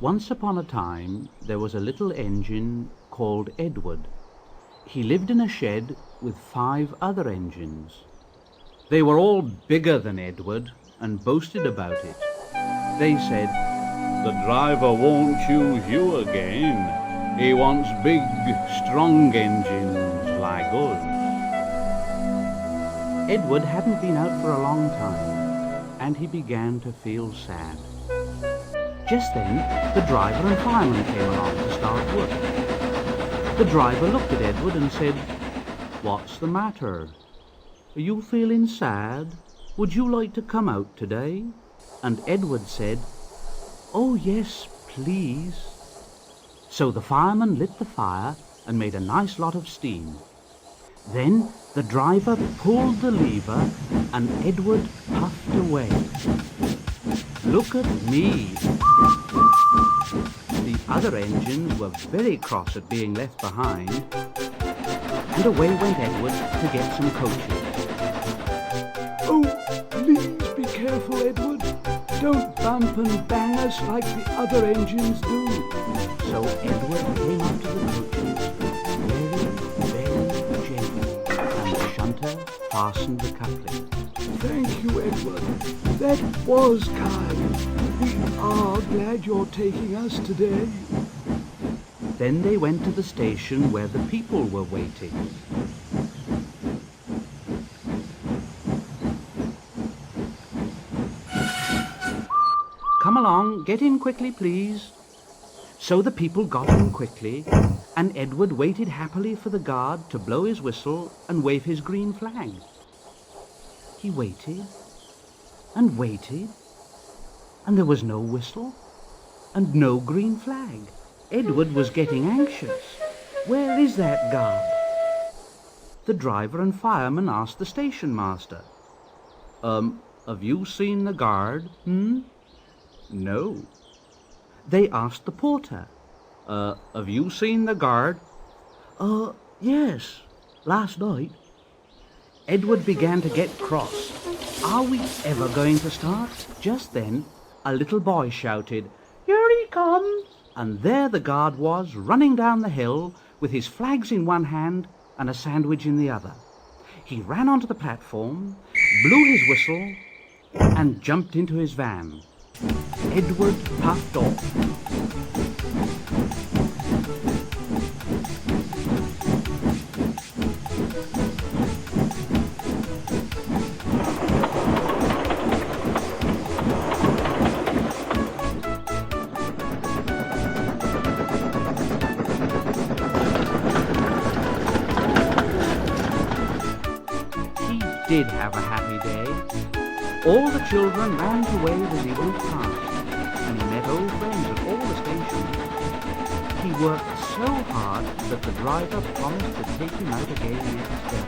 Once upon a time, there was a little engine called Edward. He lived in a shed with 5 other engines. They were all bigger than Edward and boasted about it. They said, "The driver won't choose you again. He wants big, strong engines like us." Edward hadn't been out for a long time, and he began to feel sad. Just then, the driver and fireman came along to start work. The driver looked at Edward and said, "What's the matter? Are you feeling sad? Would you like to come out today?" And Edward said, "Oh yes, please." So the fireman lit the fire and made a nice lot of steam. Then the driver pulled the lever and Edward puffed away. "Look at me." The other engines were very cross at being left behind, and away went Edward to get some coaches. "Oh, please be careful, Edward. Don't bump and bang us like the other engines do." So Edward came up to the coaches very, very gently, and the shunter fastened the coupling. "Thank you, Edward. That was kind. We are glad you're taking us today." Then they went to the station where the people were waiting. "Come along, get in quickly, please." So the people got in quickly, and Edward waited happily for the guard to blow his whistle and wave his green flag. He waited and waited, and there was no whistle and no green flag. Edward was getting anxious. Where is that guard? The driver and fireman asked the station master, "Have you seen the guard, No. They asked the porter, "Have you seen the guard?" Yes, last night." Edward began to get cross. Are we ever going to start? Just then, a little boy shouted, "Here he comes!" And there the guard was, running down the hill with his flags in one hand and a sandwich in the other. He ran onto the platform, blew his whistle, and jumped into his van. Edward puffed off. He did have a happy day. All the children ran to wave as he went past, and he met old friends at all the stations. He worked so hard that the driver promised to take him out again next day.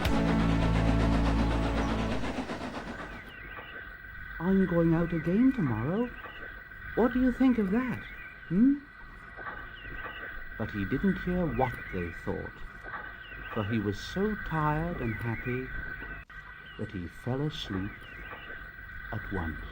"I'm going out again tomorrow. What do you think of that, But he didn't hear what they thought, for he was so tired and happy that he fell asleep at once.